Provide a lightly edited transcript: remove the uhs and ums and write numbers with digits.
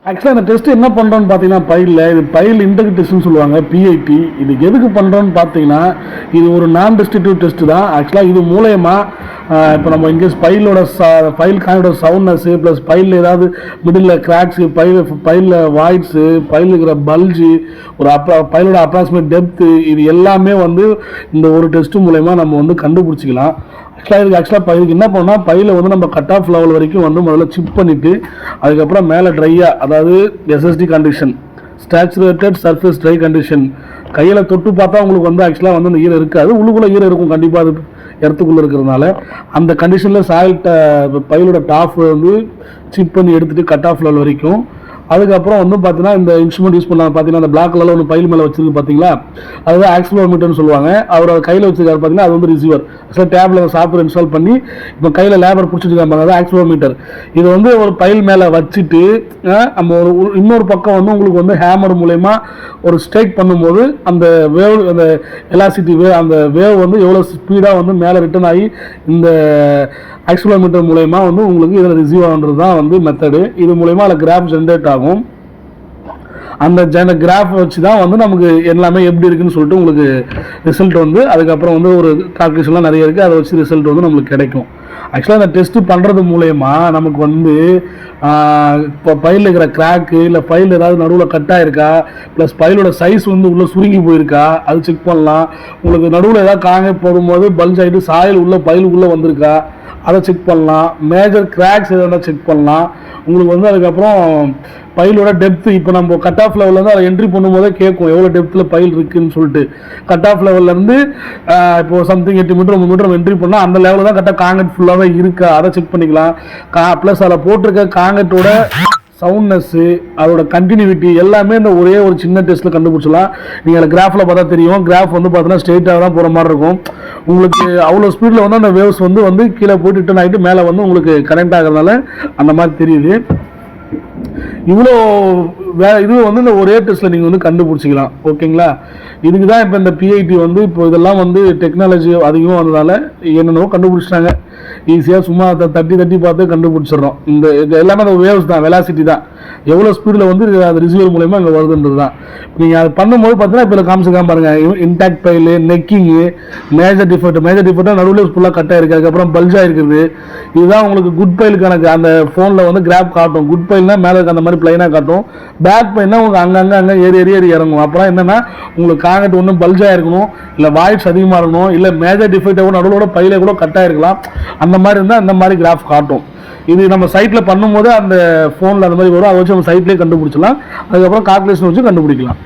ஆக்சுவலாக இந்த டெஸ்ட் என்ன பண்ணுறோன்னு பார்த்தீங்கன்னா பைலில் இது பைல் இன்டெக்ட் டெஸ்ட்னு சொல்லுவாங்க பிஐடி. இது எதுக்கு பண்ணுறோன்னு பார்த்தீங்கன்னா இது ஒரு நான் டெஸ்டிவ் டெஸ்ட் தான். ஆக்சுவலாக இது மூலயமா இப்போ நம்ம இங்கே பைல் காயோட சவுண்ட்னஸ்ஸு ப்ளஸ் பைலில் ஏதாவது மிடில் கிராக்ஸு பைலில் வாய்ட்ஸு பைலில் இருக்கிற பல்ஜு ஒரு பைலோட அப்ராக்சிமேட் டெப்த்து இது எல்லாமே வந்து இந்த ஒரு டெஸ்ட்டு மூலயமா நம்ம வந்து கண்டுபிடிச்சிக்கலாம். ஆக்சுவலாக இதுக்கு என்ன பண்ணால் பையில் வந்து நம்ம கட் ஆஃப் லெவல் வரைக்கும் வந்து முதல்ல சிப் பண்ணிவிட்டு அதுக்கப்புறம் மேலே ட்ரையாக அதாவது SSD condition saturated surface dry condition கையில் தொட்டு பார்த்தா உங்களுக்கு வந்து ஆக்சுவலாக வந்து அந்த ஈரம் இருக்காது, உள்ளுக்குள்ளே ஈரம் இருக்கும் கண்டிப்பாக அது இடத்துக்குள்ளே இருக்கிறதுனால அந்த கண்டிஷனில் பைலோட டாப் வந்து சிப் பண்ணி எடுத்துகிட்டு கட் ஆஃப் லெவல் வரைக்கும் அதுக்கப்புறம் வந்து பார்த்தீங்கன்னா இந்த இன்ஸ்ட்ருமெண்ட் யூஸ் பண்ணாங்க பார்த்தீங்கன்னா அந்த பிளாக் கலரில் ஒன்று பைல் மேலே வச்சிருக்கு பார்த்தீங்களா, அதுதான் ஆக்சிலோமீட்டர்னு சொல்லுவாங்க. அவர் கையில் வச்சிருக்காரு பார்த்தீங்கன்னா அது வந்து ரிசீவர். ஆக்சுவலாக டேப்ல சாஃப்ட்வேர் இன்ஸ்டால் பண்ணி இப்போ கையில் லேபர் பிடிச்சிருக்காங்க அதாவது ஆக்சிலோமீட்டர். இது வந்து ஒரு பைல் மேலே வச்சுட்டு நம்ம இன்னொரு பக்கம் வந்து உங்களுக்கு வந்து ஹேமர் மூலயமா ஒரு ஸ்ட்ரைக் பண்ணும்போது அந்த வேவ் அந்த எலாசிட்டி அந்த வேவ் வந்து எவ்வளோ ஸ்பீடாக வந்து மேலே ரிட்டர்ன் ஆகி இந்த ஆக்சிலோமீட்டர் மூலயமா வந்து உங்களுக்கு இதில் ரிசீவ் ஆகுன்றது தான் வந்து மெத்தடு. இது மூலயமா அதில் கிராஃப் ஜென்ரேட் ஆகும். அந்த கிராஃப் வச்சு தான் வந்து நமக்கு எல்லாமே எப்படி இருக்குன்னு சொல்லிட்டு உங்களுக்கு ரிசல்ட் வந்து அதுக்கப்புறம் வந்து ஒரு கால்குலேஷன்லாம் நிறைய இருக்குது, அதை வச்சு ரிசல்ட் வந்து நம்மளுக்கு கிடைக்கும். ஆக்சுவலாக அந்த டெஸ்ட்டு பண்ணுறது மூலயமா நமக்கு வந்து இப்போ பைலில் இருக்கிற கிராக்கு இல்லை பைல் ஏதாவது நடுவில் கட் ஆகிருக்கா ப்ளஸ் பைலோட சைஸ் வந்து உள்ளே சுருங்கி போயிருக்கா அது செக் பண்ணலாம். உங்களுக்கு நடுவில் ஏதாவது காங்க போடும்போது பல்ஜ் ஆகிட்டு சாயல் உள்ள பைலுக்குள்ளே வந்திருக்கா அதை செக் பண்ணலாம். மேஜர் கிராக்ஸ் எதாவது செக் பண்ணலாம். உங்களுக்கு வந்து அதுக்கப்புறம் பைலோட டெப்த்து இப்போ நம்ம கட் ஆஃப் லெவல்லேருந்து அதை என்ட்ரி பண்ணும்போதே கேட்கும் எவ்வளோ டெப்த்தில் பைல் இருக்குதுன்னு சொல்லிட்டு. கட் ஆஃப் லெவல்லேருந்து இப்போது சம்திங் 8 மீட்டர் 3 மீட்டர் என்ட்ரி பண்ணால் அந்த லெவலில் தான் கரெக்டாக காங்கிரட் ஃபுல்லாகவே இருக்கா அதை செக் பண்ணிக்கலாம். ப்ளஸ் அதில் போட்டிருக்க காங்கிரட்டோட சவுண்ட்னஸ்ஸு அதோட கண்டினியூட்டி எல்லாமே இந்த ஒரே ஒரு சின்ன டெஸ்ட்டில் கண்டுபிடிச்சலாம். நீங்கள் அதில் கிராஃபில் பார்த்தா தெரியும், கிராஃப் வந்து பார்த்தீங்கன்னா ஸ்ட்ரெயிட்டாக தான் போகிற மாதிரி இருக்கும். உங்களுக்கு அவ்வளோ ஸ்பீடில் வந்து அந்த வேவ்ஸ் வந்து கீழே போயிட்டு ரிட்டர்ன் ஆகிட்டு மேலே வந்து உங்களுக்கு கனெக்ட் ஆகிறதுனால அந்த மாதிரி தெரியுது. இவ்வளோ இது வந்து இந்த ஒரே டெஸ்ட்டில் நீங்கள் வந்து கண்டுபிடிச்சிக்கலாம். ஓகேங்களா, இதுக்கு தான் இப்போ இந்த பிஐடி வந்து இப்போ இதெல்லாம் வந்து டெக்னாலஜி அதிகமாக வந்ததால் என்னென்னவோ கண்டுபிடிச்சிட்டாங்க. ஈஸியாக சும்மா தட்டி பார்த்து கண்டுபிடிச்சிடுறோம். இது எல்லாமே அந்த வேவ்ஸ் தான், வெலாசிட்டி தான், எவ்வளோ ஸ்பீடில் வந்து அது ரிசீவர் மூலயமா இங்கே வருதுன்றது தான். நீங்கள் அதை பண்ணும்போது பார்த்தீங்கன்னா இப்போ காமிச்சிக்காம பாருங்கள், இன்டாக்ட் பைலு நெக்கிங்கு மேஜர் டிஃபெக்டாக நடுவில் ஃபுல்லாக கட் ஆகிருக்கு, அதுக்கப்புறம் பல்ஜாக இருக்குது. இதுதான் உங்களுக்கு குட் பைலுக்கான அந்த ஃபோனில் வந்து கிராப் காட்டும். குட் பைல்னா மேலே இருக்க அந்த மாதிரி பிளைனாக காட்டும், பேக் பைல்னா உங்களுக்கு அங்கங்கே ஏறி இறங்கும். அப்புறம் என்னென்னா உங்களுக்கு காங்கட் ஒன்றும் பல்ஜாக இருக்கணும், இல்லை வாய்ஸ் அதிகமாக இருக்கணும், இல்லை மேஜர் டிஃபெக்டாக நடுவோட பையில கூட கட் ஆகிருக்கலாம். அந்த மாதிரி இருந்தால் அந்த மாதிரி கிராஃப் காட்டும். இது நம்ம சைட்டில் பண்ணும்போது அந்த ஃபோனில் அந்த மாதிரி வரும், அதை வச்சு நம்ம சைட்லேயே கண்டுபிடிச்சலாம். அதுக்கப்புறம் கால்குலேஷன் வச்சு கண்டுபிடிக்கலாம்.